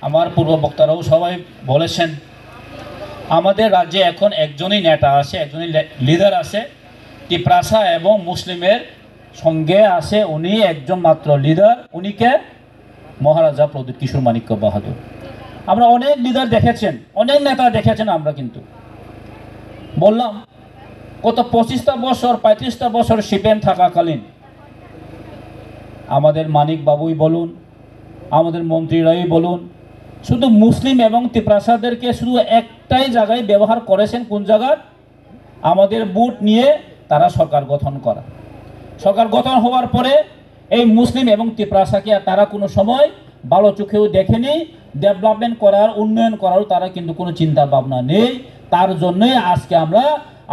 আমার পূর্ব বক্তারাও সবাই বলেছেন, আমাদের রাজ্যে এখন একজনই নেতা আছে, একজনই লিডার আছে, তিপ্রাসা এবং মুসলিমের সঙ্গে আছে উনি একজন মাত্র লিডার, উনিকে মহারাজা প্রদীপ কিশোর মাণিক্য বাহাদুর। আমরা অনেক লিডার দেখেছেন, অনেক নেতা দেখেছেন, আমরা কিন্তু বললাম গত 25টা বছর 35টা বছর সিপিএম থাকাকালীন আমাদের মানিক বাবুই বলুন, আমাদের মন্ত্রীরাই বলুন, শুধু মুসলিম এবং তিপ্রাসাদেরকে শুধু একটাই জায়গায় ব্যবহার করেছেন। কোন জায়গায়? আমাদের বুট নিয়ে তারা সরকার গঠন করা। সরকার গঠন হওয়ার পরে এই মুসলিম এবং তিপ্রাসাকে তারা কোনো সময় ভালো চোখেও দেখেনি, ডেভেলপমেন্ট করার, উন্নয়ন করার তারা কিন্তু কোনো চিন্তা ভাবনা নেই। তার জন্যই আজকে আমরা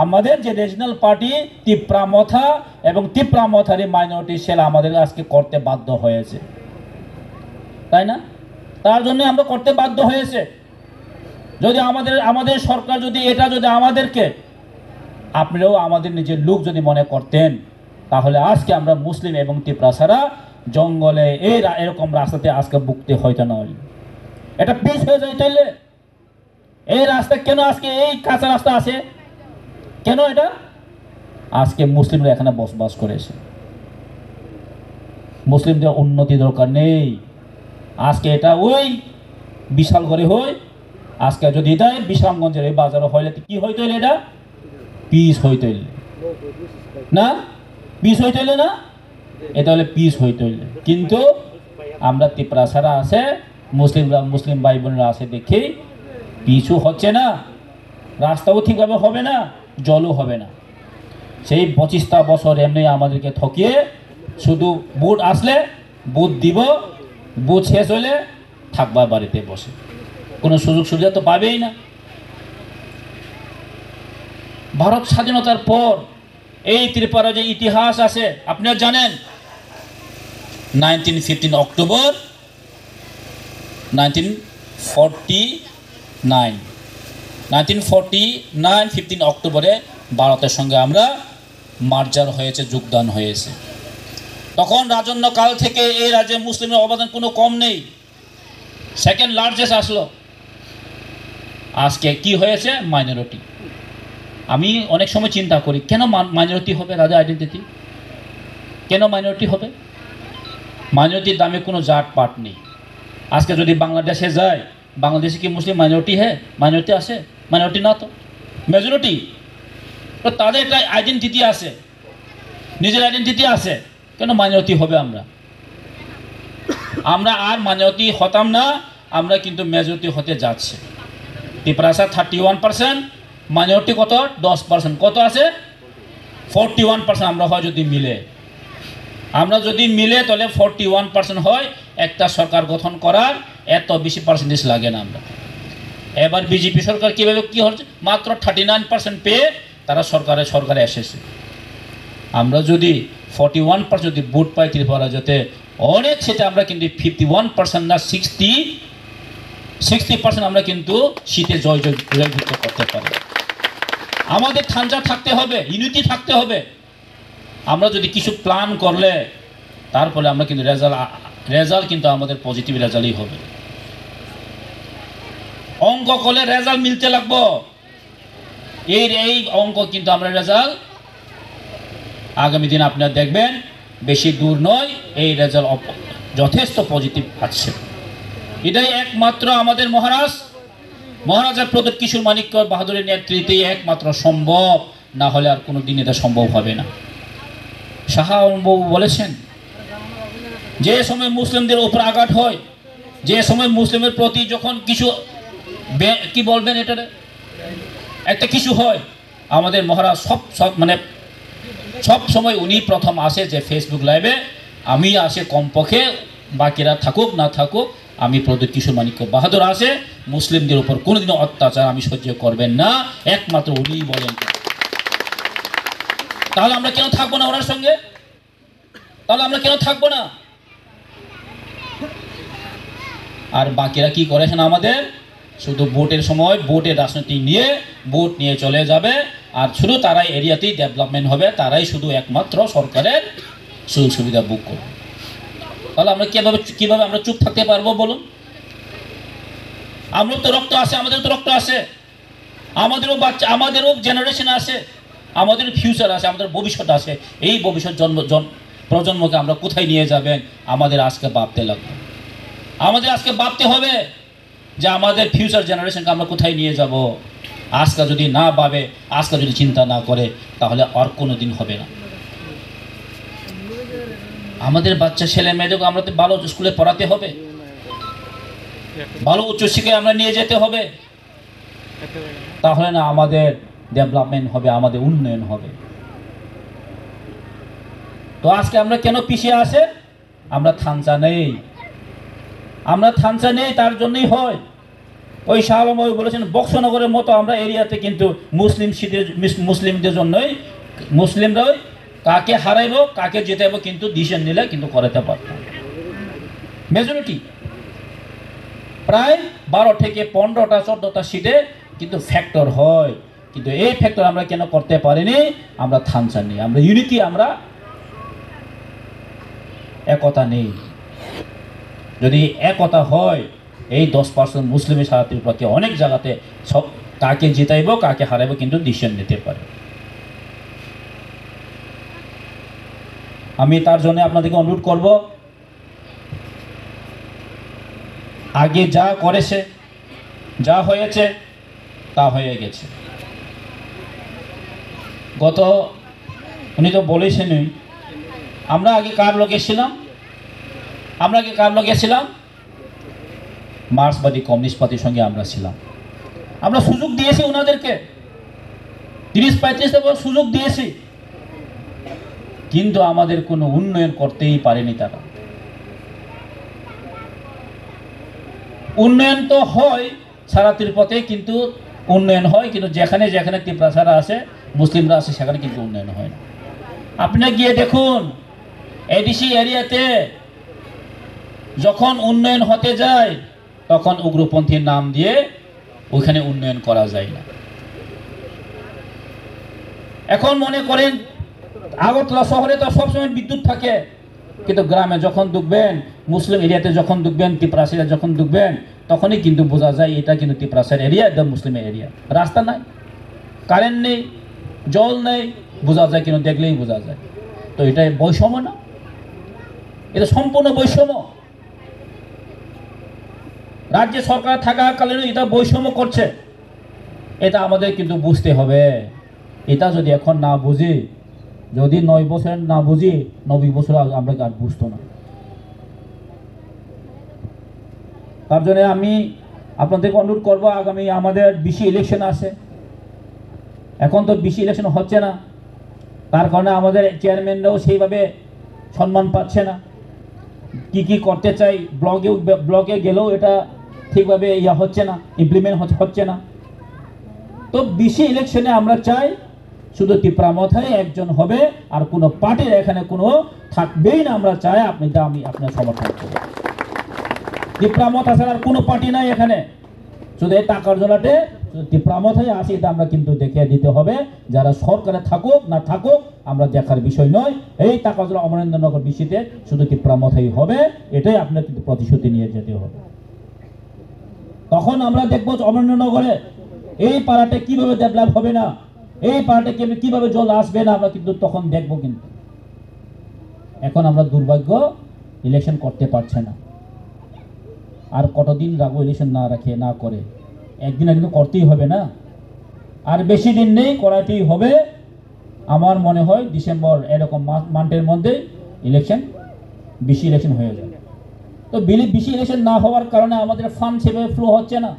আমাদের যে রিজনাল পার্টি তিপ্রামথা এবং তিপ্রামথারই মাইনরিটি সেল আমাদের আজকে করতে বাধ্য হয়েছে, তাই না? তার জন্য আমরা করতে বাধ্য হয়েছে। যদি আমাদের সরকার যদি এটা যদি আমাদেরকে, আপনারাও আমাদের নিজের লোক যদি মনে করতেন, তাহলে আজকে আমরা মুসলিম এবং তিপ্রাসারা জঙ্গলে এরকম রাস্তাতে আজকে ভুগতে হইতো না। এটা পিস হয়ে যায়। তাইলে এই রাস্তা কেন আজকে এই কাঁচা রাস্তা আছে কেন? এটা আজকে মুসলিমরা এখানে বসবাস করেছে। মুসলিমদের উন্নতি দরকার নেই। আজকে এটা ওই বিশাল করে হয়, আজকে যদি এটা বিশালগঞ্জের এই বাজারে হইলে কি হইতো? এটা পিস হইতো না, পিস হইতো না, এটা হলে পিস হইতো। কিন্তু আমরা তিপ্রাসারা আছে, মুসলিমরা, মুসলিম ভাই বোনেরা আছে দেখি পিছু হচ্ছে না, রাস্তাও ঠিকভাবে হবে না, জলও হবে না। সেই 25টা বছর এমনি আমাদেরকে ঠকিয়ে শুধু বুট আসলে বুট দিব, বুট শেষ হলে থাকবা বাড়িতে বসে, কোনো সুযোগ সুবিধা তো পাবেই না। ভারত স্বাধীনতার পর এই ত্রিপুরার যে ইতিহাস আছে আপনারা জানেন, 1915 অক্টোবর 1949 15 অক্টোবরে ভারতের সঙ্গে আমরা মার্জার হয়েছে, যোগদান হয়েছে। তখন রাজন্য কাল থেকে এই রাজ্যে মুসলিমের অবদান কোনো কম নেই, সেকেন্ড লার্জেস্ট আসলো। আজকে কি হয়েছে? মাইনরিটি। আমি অনেক সময় চিন্তা করি, কেন মাইনরিটি হবে রাজা আইডেন্টিটি? কেন মাইনরিটি হবে? মাইনরিটির দামে কোনো জাত পাট নেই। আজকে যদি বাংলাদেশে যায়, বাংলাদেশে কি মুসলিম মাইনরিটি মাইনরিটি আছে? মাইনরিটি না তো, মেজরিটি। তো তাদের একটা আইডেন্টিটি আছে, নিজের আইডেন্টিটি আছে, কেন মাইনরিটি হবে? আমরা আর মাইনরিটি হতাম না, আমরা কিন্তু মেজরিটি হতে যাচ্ছে। ত্রিপুরা 31%, মাইনরিটি কত? 10%। কত আছে? 41%। আমরা হয় যদি মিলে, তাহলে 41% হয়। একটা সরকার গঠন করার এত বেশি পার্সেন্টেজ লাগে না। আমরা এবার বিজেপি সরকার কীভাবে কী হচ্ছে, মাত্র 39% পেয়ে তারা সরকারে এসেছে। আমরা যদি 41% যদি ভোট পাই ত্রিপুরা যাতে অনেক, সেটা আমরা কিন্তু 51% না 60% আমরা কিন্তু শীতে জয়যুক্ত করতে পারি। আমাদের ঠান্ডা থাকতে হবে, ইউনিটি থাকতে হবে। আমরা যদি কিছু প্ল্যান করলে তারপরে আমরা কিন্তু রেজাল্ট কিন্তু আমাদের পজিটিভ রেজাল্টই হবে। অঙ্ক করলে রেজাল্ট মিলতে লাগবো, এই অঙ্ক কিন্তু আমরা রেজাল্ট আগামী দিন আপনারা দেখবেন বেশি দূর নয়, এই রেজাল্ট যথেষ্ট পজিটিভ আছে। এটাই একমাত্র আমাদের মহারাজা প্রদীপ কিশোর মাণিক্য বাহাদুরের নেতৃত্বে একমাত্র সম্ভব, না হলে আর কোনো দিন এটা সম্ভব হবে না। শাহবাবু বলেছেন, যে সময় মুসলিমদের উপর আঘাত হয়, যে সময় মুসলিমের প্রতি যখন কিছু কি বলবেন, এটা একটা কিছু হয়, আমাদের মহারাজ সব সময় উনি প্রথম আসে যে ফেসবুক লাইভে, আমি আসে কমপক্ষে, বাকিরা থাকুক না থাকুক, আমি প্রদীপ কিশোর মাণিক্য বাহাদুর আসে, মুসলিমদের উপর কোনোদিনও অত্যাচার আমি সহ্য করবেন না, একমাত্র উনিই বলেন। তাহলে আমরা কেন থাকবো না ওনার সঙ্গে? আর বাকিরা কি করেছেন? আমাদের শুধু ভোটের সময় ভোটের রাজনীতি নিয়ে ভোট নিয়ে চলে যাবে, আর শুধু তারাই এরিয়াতেই ডেভেলপমেন্ট হবে, তারাই শুধু একমাত্র সরকারের সুযোগ সুবিধা বুক করবে। তাহলে আমরা কিভাবে আমরা চুপ থাকতে পারবো বলুন? আমারও তো রক্ত আছে, আমাদের তো রক্ত আছে, আমাদেরও বাচ্চা, আমাদেরও জেনারেশন আছে, আমাদের ফিউচার আছে, আমাদের ভবিষ্যৎ আছে। এই ভবিষ্যৎ প্রজন্মকে আমরা কোথায় নিয়ে যাবেন, আমাদের আজকে ভাবতে লাগবে। আমাদের আজকে ভাবতে হবে যে আমাদের ফিউচার জেনারেশনকে আমরা কোথায় নিয়ে যাব। আজকে যদি না ভাবে, আজকে যদি চিন্তা না করে, তাহলে আর কোনো দিন হবে না। আমাদের বাচ্চা ছেলে মেয়েদেরকে আমরা তো ভালো স্কুলে পড়াতে হবে, ভালো উচ্চশিক্ষায় আমরা নিয়ে যেতে হবে, তাহলে না আমাদের ডেভেলপমেন্ট হবে, আমাদের উন্নয়ন হবে। তো আজকে আমরা কেন পিছিয়ে আসে? আমরা থানচা নেই, আমরা থানচা নেই, তার জন্যই হয়। ওই শাহ আলম বলেছেন বক্সনগরের মতো আমরা এরিয়াতে কিন্তু মুসলিমদের জন্যই, মুসলিমরাই কাকে হারাইব কাকে জেতাইব কিন্তু ডিসিশন নিলে কিন্তু করাতে পারতাম। মেজরিটি প্রায় 12 থেকে 15টা 14টা সিটে কিন্তু ফ্যাক্টর হয়, কিন্তু এই ফ্যাক্টর আমরা কেন করতে পারিনি? আমরা থানচা নেই, আমরা ইউনিটি, আমরা একতা নেই। যদি একতা হয়, এই 10% মুসলিমের সারা ত্রিপুরাকে অনেক জায়গাতে সব কাকে জিতাইব কাকে হারাইব কিন্তু ডিসিশন নিতে পারে। আমি তার জন্য আপনাদেরকে অনুরোধ করব, আগে যা করেছে, যা হয়েছে তা হয়ে গেছে। গত উনি তো বলেছেনই, আমরা আগে কার লোকে ছিলাম? আমরা আগে কার লোকে ছিলাম? মার্ক্সবাদী কমিউনিস্ট পার্টির সঙ্গে আমরা ছিলাম। আমরা সুযোগ দিয়েছি ওনাদেরকে, 30-35 বছর সুযোগ দিয়েছি, কিন্তু আমাদের কোনো উন্নয়ন করতেই পারেনি তারা। উন্নয়ন তো হয় সারা ত্রিপুরাতে, কিন্তু উন্নয়ন হয়, কিন্তু যেখানে যেখানে ত্রিপুরা আছে, মুসলিমরা আছে, সেখানে কিন্তু উন্নয়ন হয় না। আপনি গিয়ে দেখুন, এডিসি এরিয়াতে যখন উন্নয়ন হতে যায়, তখন উগ্রপন্থীর নাম দিয়ে ওইখানে উন্নয়ন করা যায় না। এখন মনে করেন আগরতলা শহরে তো সবসময় বিদ্যুৎ থাকে, কিন্তু গ্রামে যখন ঢুকবেন, মুসলিম এরিয়াতে যখন ঢুকবেন, ত্রিপুরাসীরা যখন ঢুকবেন, তখনই কিন্তু বোঝা যায় এটা কিন্তু ত্রিপুরাসীর এরিয়া, একদম মুসলিমের এরিয়া। রাস্তা নাই, কারেন্ট নেই, জল নেই, বোঝা যায়, কিন্তু দেখলেই বোঝা যায়। তো এটা বৈষম্য না? এটা সম্পূর্ণ বৈষম্য। রাজ্য সরকার থাকাকালীন এটা বৈষম্য করছে, এটা আমাদের কিন্তু বুঝতে হবে। এটা যদি এখন না বুঝি, যদি 9 বছর না বুঝি, 90 বছর আমরা আর বুঝতো না। তার জন্য আমি আপনাদেরকে অনুরোধ করবো, আগামী আমাদের বিসি ইলেকশন আছে। এখন তো বিসি ইলেকশন হচ্ছে না, তার কারণে আমাদের চেয়ারম্যানরাও সেইভাবে সম্মান পাচ্ছে না। কি করতে চাই, ব্লকে গেলেও এটা ঠিকভাবে হচ্ছে না, ইমপ্লিমেন্ট হচ্ছে না। তো বিসি ইলেকশনে আমরা চাই শুধু ত্রিপুরা মাথায় একজন হবে, আর কোনো পার্টির এখানে কোনো থাকবেই না। আমরা চাই আমি আপনার সমর্থন করি। ত্রিপুরা মাথা ছাড়া আর কোনো পার্টি নাই এখানে, শুধু এই টাকার জলাতে ত্রিপুরা মাথায় আসি, এটা আমরা কিন্তু দেখিয়ে দিতে হবে। যারা সরকারে থাকুক না থাকুক আমরা দেখার বিষয় নয়। এই টাকা জলা অমরেন্দ্রনগর বিসিতে শুধু ত্রিপুরা মাথায় হবে, এটাই আপনার কিন্তু প্রতিশ্রুতি নিয়ে যেতে হবে। তখন আমরা দেখবো অমরেন্দ্রনগরে এই পাড়াটা কিভাবে ডেভেলপ হবে না, এই পাড়াটা কিভাবে জল আসবে না, আমরা কিন্তু তখন দেখবো। কিন্তু এখন আমরা দুর্ভাগ্য ইলেকশন করতে পারছে না। আর কতদিন রাখবো ইলেকশন না করে? একদিন একদিন করতেই হবে না, আর বেশি দিন নেই, করাতেই হবে। আমার মনে হয় ডিসেম্বর এরকম মান্থের মধ্যে বিসি ইলেকশন হয়ে যাবে। তো বিসি ইলেকশন না হওয়ার কারণে আমাদের ফান্ড সেভাবে ফ্লো হচ্ছে না,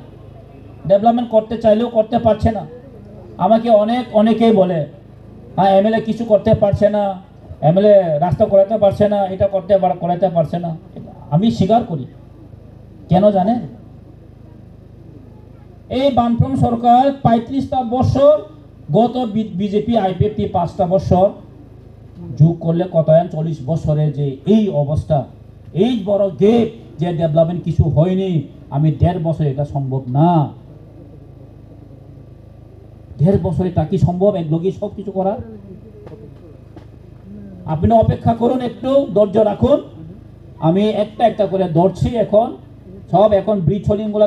ডেভেলপমেন্ট করতে চাইলেও করতে পারছে না। আমাকে অনেকেই বলে, হ্যাঁ এমএলএ কিছু করতে পারছে না, এমএলএ রাস্তা করাতে পারছে না, এটা করাতে পারছে না। আমি স্বীকার করি, কেন জানেন? এই বামফ্রন্ট সরকার 35টা বছর, গত বিজেপি আইপিএফটি 5টা বছর যোগ করলে কত হয়? 40 বছরে যে এই অবস্থা, এই বড় গেপ, যে ডেভেলপমেন্ট কিছু হয়নি। আমি 1.5 বছর এটা সম্ভব না। 1.5 বছরে তা কি সম্ভব এক লোকই সব কিছু করা? আপনি অপেক্ষা করুন, একটু ধৈর্য রাখুন। আমি একটা একটা করে ধরছি। এখন ব্রিজ হোলিং গুলো